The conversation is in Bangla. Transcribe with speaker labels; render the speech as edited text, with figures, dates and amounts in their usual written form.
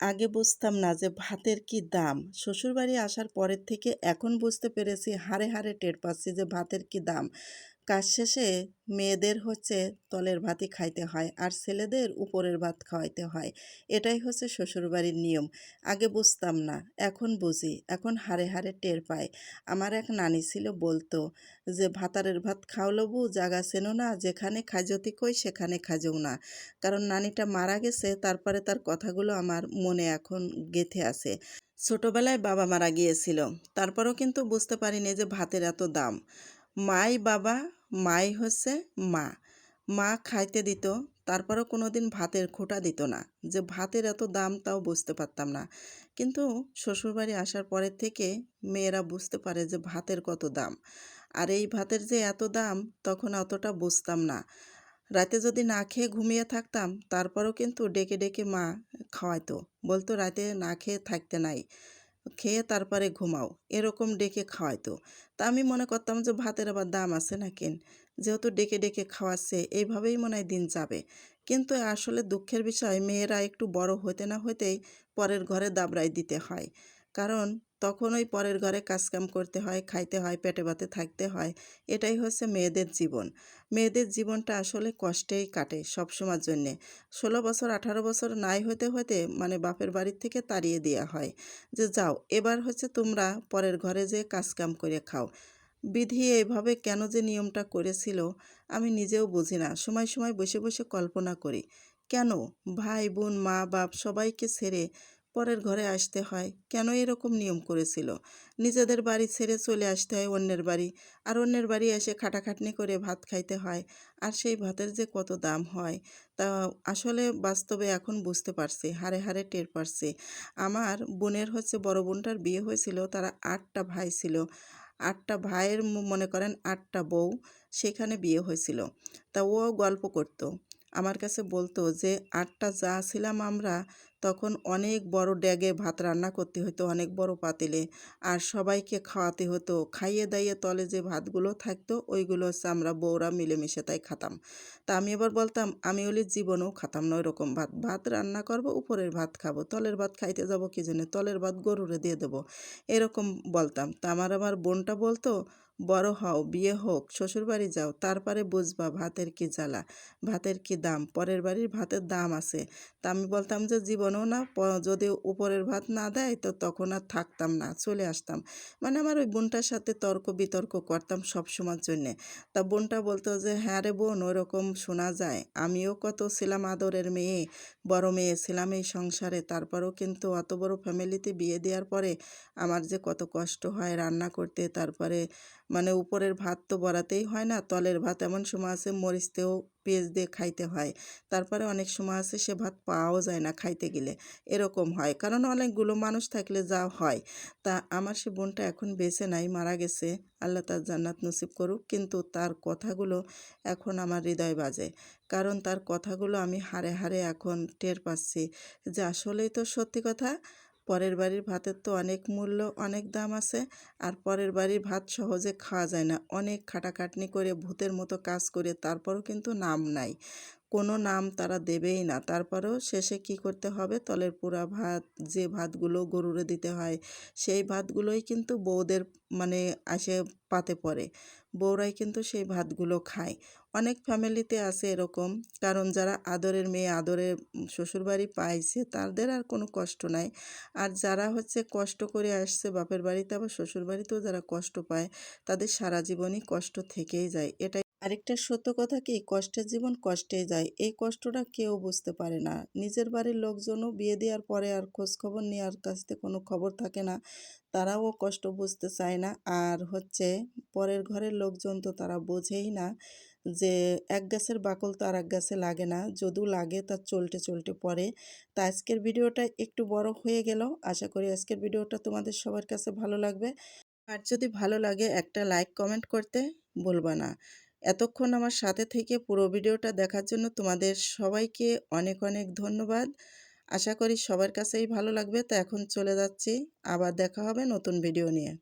Speaker 1: আগে বুঝতাম না যে ভাতের কি দাম। শ্বশুরবাড়ি আসার পরের থেকে এখন বুঝতে পেরেছি, হাড়ে, হাড়ে টের পাচ্ছি যে ভাতের কি দাম। কাজ শেষে মেয়েদের হচ্ছে তলের ভাতই খাইতে হয় আর ছেলেদের উপরের ভাত খাওয়াইতে হয়। এটাই হচ্ছে শ্বশুরবাড়ির নিয়ম। আগে বুঝতাম না, এখন বুঝি। এখন হাড়ে, হাড়ে টের পাই। আমার এক নানি ছিল, বলতো যে, "ভাতারের ভাত খাওয়ালো বউ জাগা চেনো না, যেখানে খাইজতি কই সেখানে খাইজও না।" কারণ নানিটা মারা গেছে, তারপরে তার কথাগুলো আমার মনে এখন গেঁথে আছে। ছোটবেলায় বাবা মারা গিয়েছিল, তারপরেও কিন্তু বুঝতে পারিনি যে ভাতের এত দাম। মাই বাবা, মাই হচ্ছে মা। মা খাইতে দিত, তারপরেও কোনোদিন ভাতের খোঁটা দিত না। যে ভাতের এত দাম তাও বুঝতে পারতাম না। কিন্তু শ্বশুরবাড়ি আসার পরের থেকে মেয়েরা বুঝতে পারে যে ভাতের কত দাম। আর এই ভাতের যে এত দাম তখন অতটা বুঝতাম না। রাতে যদি না খেয়ে ঘুমিয়ে থাকতাম, তারপরেও কিন্তু ডেকে ডেকে মা খাওয়াইতো। বলতো, "রাতে না খেয়ে থাকতে নাই। খেয়ে তারপরে ঘুমাও।" এরকম ডেকে খাওয়াইতো। তা আমি মনে করতাম যে ভাতের আবার দাম আছে নাকিন। যেহেতু ডেকে ডেকে খাওয়াচ্ছে, এইভাবেই মনে হয় দিন যাবে। কিন্তু আসলে দুঃখের বিষয়, মেয়েরা একটু বড় হইতে না হইতেই পরের ঘরে দাবড়াই দিতে হয়। কারণ তখন ওই পরের ঘরে কাজকাম করতে হয়, খাইতে হয়, পেটে ভাতে থাকতে হয়। এটাই হচ্ছে মেয়েদের জীবন। মেয়েদের জীবনটা আসলে কষ্টেই কাটে সবসময়ের জন্যে। ১৬ বছর ১৮ বছর নাই হইতে হইতে মানে বাপের বাড়ির থেকে তাড়িয়ে দেওয়া হয়। যে, "যাও, এবার হচ্ছে তোমরা পরের ঘরে যেয়ে কাজকাম করে খাও।" বিধি এভাবে কেন যে নিয়মটা করেছিল আমি নিজেও বুঝি না। সময়, সময় বসে, বসে কল্পনা করি। কেন? ভাই, বোন, মা, বাপ সবাইকে ছেড়ে পরের ঘরে আসতে হয়? কেন এরকম নিয়ম করেছিল? নিজেদের বাড়ি ছেড়ে চলে আসতে হয় অন্যের বাড়ি। আর অন্যের বাড়ি এসে খাটাখাটনি করে ভাত খাইতে হয়। আর সেই ভাতের যে কত দাম হয়, তা আসলে বাস্তবে এখন বুঝতে পারছি। হাড়ে, হাড়ে টের পারছি। আমার বোনের হচ্ছে বড় বোনটার বিয়ে হয়েছিল, তারা ৮ টা ভাই ছিল। ৮ টা ভাইয়ের মনে করেন ৮ টা বউ, সেখানে বিয়ে হয়েছিল। তা ও গল্প করত। আমার কাছে বলতো যে ৮ টা যা ছিলাম আমরা, তখন অনেক বড় ড্যাগে ভাত রান্না করতে হতো, অনেক বড় পাতিলে। আর সবাইকে খাওয়াতে হতো। খাইয়ে দাইয়ে তলে যে ভাতগুলো থাকতো ওইগুলো হচ্ছে আমরা বউরা মিলেমিশে তাই খাতাম। তা আমি এবার বলতাম, "আমি হলে জীবনেও খাতাম না ওইরকম ভাত। ভাত রান্না করব, উপরের ভাত খাবো। তলের ভাত খাইতে যাব কি জন্যে? তলের ভাত গরুরে দিয়ে দেবো।" এরকম বলতাম। তা আমার বোনটা বলতো, "বড় হও, বিয়ে হোক, শ্বশুরবাড়ি যাও, তারপরে বুঝবা ভাতের কি জ্বালা, ভাতের কি দাম। পরের বাড়ির ভাতের দাম আছে।" তা আমি বলতাম যে জীবনেও না, যদি উপরের ভাত না দেয় তো তখন আর থাকতাম না, চলে আসতাম। মানে আমার ওই বোনটার সাথে তর্ক বিতর্ক করতাম সবসময়ের জন্যে। তা বোনটা বলতো যে, "হ্যাঁ রে বোন, ওরকম শোনা যায়। আমিও কত ছিলাম আদরের মেয়ে, বড় মেয়ে ছিলাম এই সংসারে। তারপরেও কিন্তু অত বড় ফ্যামিলিতে বিয়ে দেওয়ার পরে আমার যে কত কষ্ট হয় রান্না করতে। তারপরে মানে উপরের ভাত তো বড়াতেই হয় না, তলের ভাত এমন সময় আছে মরিচ দিয়েও পেঁয়াজ দিয়ে খাইতে হয়। তারপরে অনেক সময় আছে সে ভাত পাওয়াও যায় না খাইতে গেলে। এরকম হয়। কারণ অনেকগুলো মানুষ থাকলে যা হয়।" তা আমার সে বোনটা এখন বেঁচে নাই, মারা গেছে। আল্লাহ তার জান্নাত নসিব করুক। কিন্তু তার কথাগুলো এখন আমার হৃদয় বাজে। কারণ তার কথাগুলো আমি হাড়ে, হাড়ে এখন টের পাচ্ছি যে আসলেই তো সত্যি কথা। পরের বাড়ির ভাতের তো অনেক মূল্য, অনেক দাম আছে। আর পরের বাড়ির ভাত সহজে খাওয়া যায় না। অনেক খাটাখাটনি করে ভূতের মতো কাজ করে তারপরও কিন্তু নাম নাই। কোনো নাম তারা দেবেই না। তারপরেও শেষে কী করতে হবে? তলের পোড়া ভাত, যে ভাতগুলো গরুরে দিতে হয়, সেই ভাতগুলোই কিন্তু বউদের মানে আসে পাতে পড়ে। বউরাই কিন্তু সেই ভাতগুলো খায়। অনেক ফ্যামিলিতে আছে এরকম। কারণ যারা আদরের মেয়ে, আদরে শ্বশুরবাড়ি পাইছে তাদের আর কোনো কষ্ট নাই। আর যারা হচ্ছে কষ্ট করে আসছে বাপের বাড়িতে, আবার শ্বশুরবাড়িতেও যারা কষ্ট পায়, তাদের সারা জীবনই কষ্ট থেকেই যায়। এটাই আরেকটা সত্য কথা, কি কষ্টের জীবন কষ্টেই যায়। এই কষ্টটা কেউ বুঝতে পারে না। নিজের বাড়ির লোকজনও বিয়ে দেওয়ার পরে আর খোঁজ খবর নেওয়ার কাছ থেকে কোনো খবর থাকে না। তারাও কষ্ট বুঝতে চায় না। আর হচ্ছে পরের ঘরের লোকজন তো তারা বোঝেই না যে এক গাছের বাকল তো আরেক গাছে লাগে না। যদিও লাগে তা চলতে চলতে পড়ে। তা আজকের ভিডিওটা একটু বড় হয়ে গেল। আশা করি আজকের ভিডিওটা তোমাদের সবার কাছে ভালো লাগবে। আর যদি ভালো লাগে একটা লাইক কমেন্ট করতে ভুলবা না। এতক্ষণ আমার সাথে থেকে পুরো ভিডিওটা দেখার জন্য তোমাদের সবাইকে অনেক অনেক ধন্যবাদ। আশা করি সবার কাছেই ভালো লাগবে। তো এখন চলে যাচ্ছি। আবার দেখা হবে নতুন ভিডিও নিয়ে।